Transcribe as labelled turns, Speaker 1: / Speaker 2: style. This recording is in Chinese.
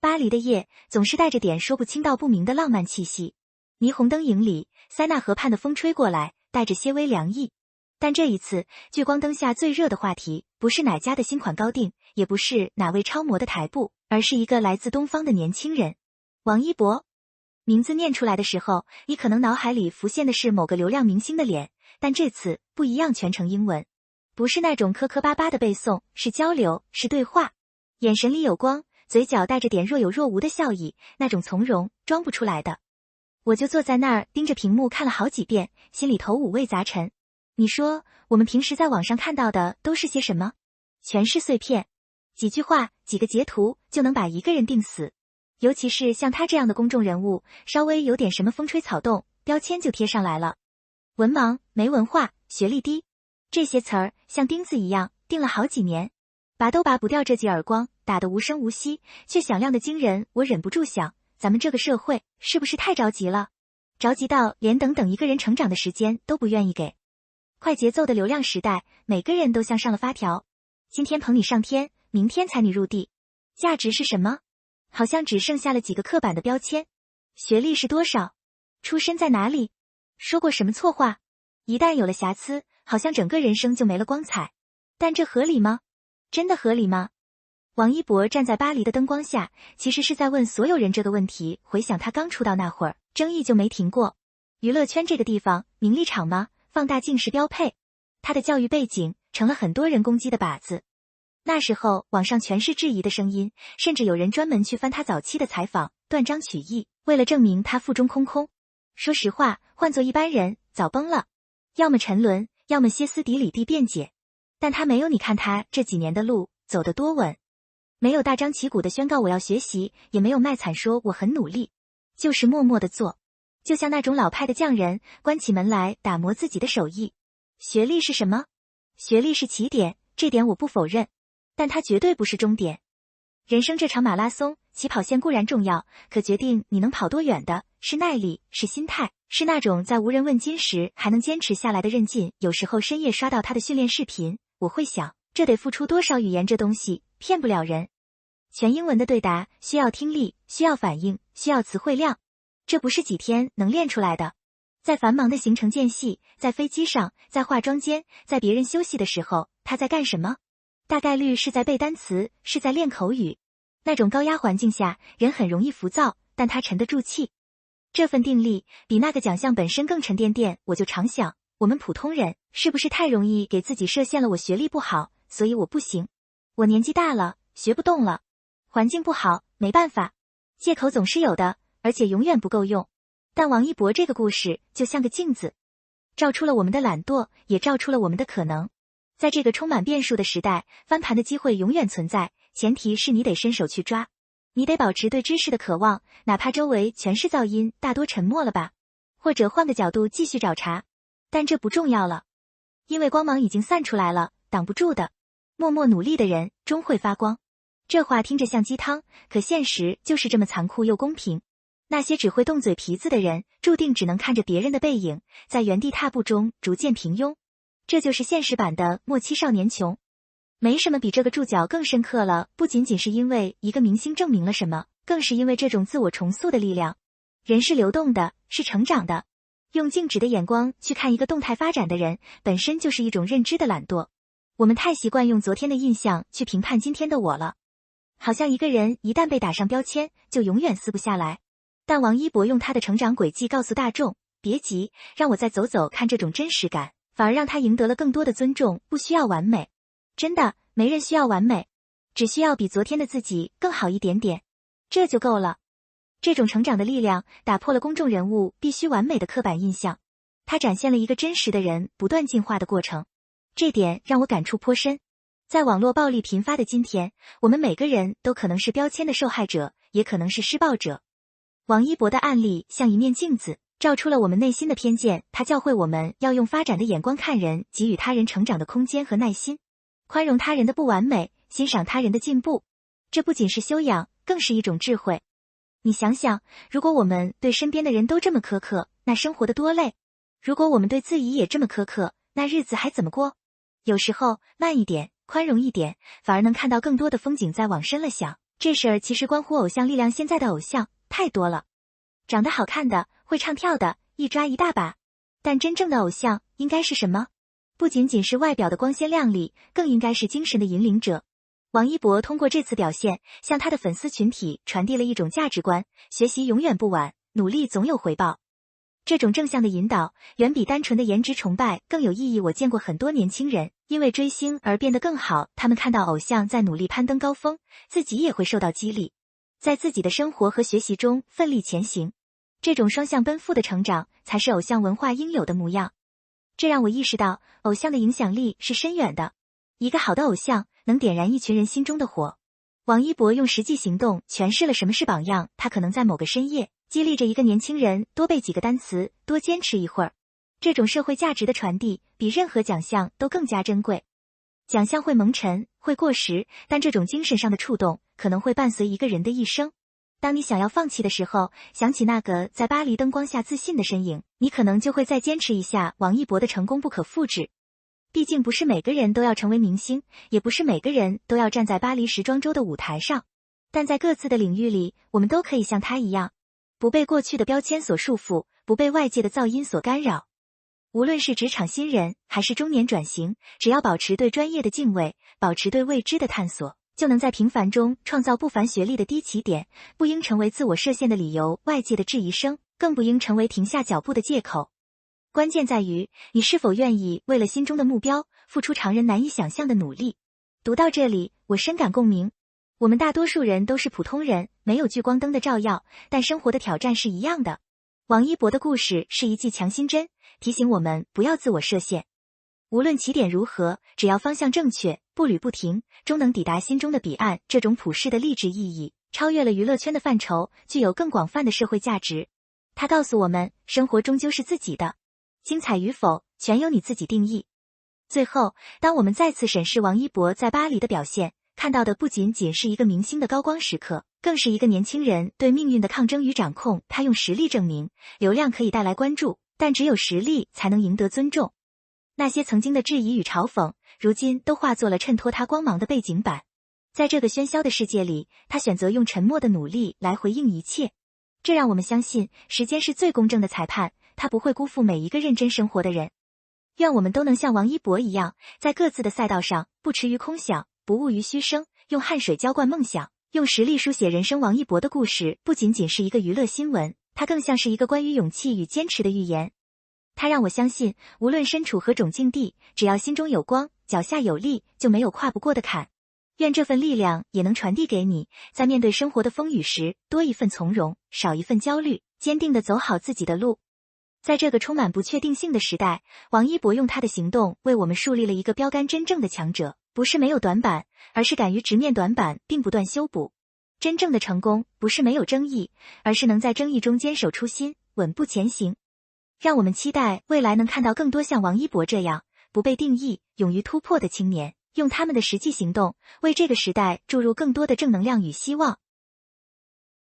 Speaker 1: 巴黎的夜总是带着点说不清道不明的浪漫气息。霓虹灯影里，塞纳河畔的风吹过来，带着些微凉意。但这一次，聚光灯下最热的话题，不是哪家的新款高定，也不是哪位超模的台步，而是一个来自东方的年轻人。王一博。名字念出来的时候，你可能脑海里浮现的是某个流量明星的脸，但这次不一样，全程英文。不是那种磕磕巴巴的背诵，是交流，是对话。眼神里有光，嘴角带着点若有若无的笑意，那种从容，装不出来的。我就坐在那儿盯着屏幕看了好几遍，心里头五味杂陈。你说，我们平时在网上看到的都是些什么？全是碎片，几句话，几个截图就能把一个人定死。尤其是像他这样的公众人物，稍微有点什么风吹草动，标签就贴上来了。文盲、没文化、学历低，这些词儿像钉子一样钉了好几年，拔都拔不掉这记耳光，打得无声无息，却响亮的惊人。我忍不住想，咱们这个社会是不是太着急了？着急到连等一个人成长的时间都不愿意给。快节奏的流量时代，每个人都像上了发条，今天捧你上天，明天踩你入地。价值是什么？好像只剩下了几个刻板的标签。学历是多少？出身在哪里？说过什么错话？一旦有了瑕疵，好像整个人生就没了光彩。但这合理吗？真的合理吗？王一博站在巴黎的灯光下，其实是在问所有人这个问题。回想他刚出道那会儿，争议就没停过。娱乐圈这个地方，名利场吗？放大镜是标配。他的教育背景成了很多人攻击的靶子。那时候网上全是质疑的声音，甚至有人专门去翻他早期的采访，断章取义，为了证明他腹中空空。说实话，换做一般人早崩了，要么沉沦，要么歇斯底里地辩解。但他没有，你看他这几年的路走得多稳，没有大张旗鼓的宣告我要学习，也没有卖惨说我很努力，就是默默地做，就像那种老派的匠人，关起门来打磨自己的手艺。学历是什么？学历是起点，这点我不否认，但它绝对不是终点。人生这场马拉松，起跑线固然重要，可决定你能跑多远的是耐力，是心态，是那种在无人问津时还能坚持下来的韧劲。有时候深夜刷到他的训练视频，我会想，这得付出多少语言，这东西骗不了人。全英文的对答需要听力，需要反应，需要词汇量，这不是几天能练出来的。在繁忙的行程间隙，在飞机上，在化妆间，在别人休息的时候，他在干什么？大概率是在背单词，是在练口语。那种高压环境下，人很容易浮躁，但他沉得住气。这份定力比那个奖项本身更沉甸甸。我就常想，我们普通人是不是太容易给自己设限了？我学历不好，所以我不行；我年纪大了，学不动了；环境不好，没办法。借口总是有的，而且永远不够用。但王一博这个故事就像个镜子，照出了我们的懒惰，也照出了我们的可能。在这个充满变数的时代，翻盘的机会永远存在，前提是你得伸手去抓，你得保持对知识的渴望，哪怕周围全是噪音，大多沉默了吧，或者换个角度继续找茬。但这不重要了，因为光芒已经散出来了，挡不住的。默默努力的人终会发光。这话听着像鸡汤，可现实就是这么残酷又公平。那些只会动嘴皮子的人，注定只能看着别人的背影，在原地踏步中逐渐平庸。这就是现实版的末期少年穷。没什么比这个注脚更深刻了，不仅仅是因为一个明星证明了什么，更是因为这种自我重塑的力量。人是流动的，是成长的。用静止的眼光去看一个动态发展的人，本身就是一种认知的懒惰。我们太习惯用昨天的印象去评判今天的我了，好像一个人一旦被打上标签，就永远撕不下来。但王一博用他的成长轨迹告诉大众，别急，让我再走走看这种真实感，反而让他赢得了更多的尊重。不需要完美，真的，没人需要完美，只需要比昨天的自己更好一点点，这就够了。这种成长的力量打破了公众人物必须完美的刻板印象，它展现了一个真实的人不断进化的过程，这点让我感触颇深。在网络暴力频发的今天，我们每个人都可能是标签的受害者，也可能是施暴者。王一博的案例像一面镜子，照出了我们内心的偏见，他教会我们要用发展的眼光看人，给予他人成长的空间和耐心，宽容他人的不完美，欣赏他人的进步。这不仅是修养，更是一种智慧。你想想，如果我们对身边的人都这么苛刻，那生活得多累。如果我们对自己也这么苛刻，那日子还怎么过？有时候慢一点，宽容一点，反而能看到更多的风景。再往深了想，这事儿其实关乎偶像力量，现在的偶像太多了，长得好看的，会唱跳的，一抓一大把。但真正的偶像应该是什么？不仅仅是外表的光鲜亮丽，更应该是精神的引领者。王一博通过这次表现，向他的粉丝群体传递了一种价值观：学习永远不晚，努力总有回报。这种正向的引导，远比单纯的颜值崇拜更有意义。我见过很多年轻人因为追星而变得更好，他们看到偶像在努力攀登高峰，自己也会受到激励，在自己的生活和学习中奋力前行。这种双向奔赴的成长，才是偶像文化应有的模样。这让我意识到，偶像的影响力是深远的。一个好的偶像能点燃一群人心中的火。王一博用实际行动诠释了什么是榜样，他可能在某个深夜激励着一个年轻人多背几个单词，多坚持一会儿。这种社会价值的传递比任何奖项都更加珍贵。奖项会蒙尘，会过时，但这种精神上的触动可能会伴随一个人的一生。当你想要放弃的时候，想起那个在巴黎灯光下自信的身影，你可能就会再坚持一下。王一博的成功不可复制。毕竟不是每个人都要成为明星，也不是每个人都要站在巴黎时装周的舞台上。但在各自的领域里，我们都可以像他一样，不被过去的标签所束缚，不被外界的噪音所干扰。无论是职场新人还是中年转型，只要保持对专业的敬畏，保持对未知的探索，就能在平凡中创造不凡学历的低起点。不应成为自我设限的理由，外界的质疑声更不应成为停下脚步的借口。关键在于，你是否愿意为了心中的目标，付出常人难以想象的努力。读到这里，我深感共鸣。我们大多数人都是普通人，没有聚光灯的照耀，但生活的挑战是一样的。王一博的故事是一剂强心针，提醒我们不要自我设限。无论起点如何，只要方向正确，步履不停，终能抵达心中的彼岸。这种普世的励志意义，超越了娱乐圈的范畴，具有更广泛的社会价值。它告诉我们，生活终究是自己的，精彩与否，全由你自己定义。最后，当我们再次审视王一博在巴黎的表现，看到的不仅仅是一个明星的高光时刻，更是一个年轻人对命运的抗争与掌控。他用实力证明，流量可以带来关注，但只有实力才能赢得尊重。那些曾经的质疑与嘲讽，如今都化作了衬托他光芒的背景板。在这个喧嚣的世界里，他选择用沉默的努力来回应一切。这让我们相信，时间是最公正的裁判，他不会辜负每一个认真生活的人。愿我们都能像王一博一样，在各自的赛道上不驰于空想，不骛于虚声，用汗水浇灌梦想，用实力书写人生。王一博的故事不仅仅是一个娱乐新闻，它更像是一个关于勇气与坚持的寓言。它让我相信，无论身处何种境地，只要心中有光，脚下有力，就没有跨不过的坎。愿这份力量也能传递给你，在面对生活的风雨时，多一份从容，少一份焦虑，坚定地走好自己的路。在这个充满不确定性的时代，王一博用他的行动为我们树立了一个标杆：真正的强者不是没有短板，而是敢于直面短板并不断修补。真正的成功不是没有争议，而是能在争议中坚守初心，稳步前行。让我们期待未来能看到更多像王一博这样不被定义、勇于突破的青年，用他们的实际行动为这个时代注入更多的正能量与希望。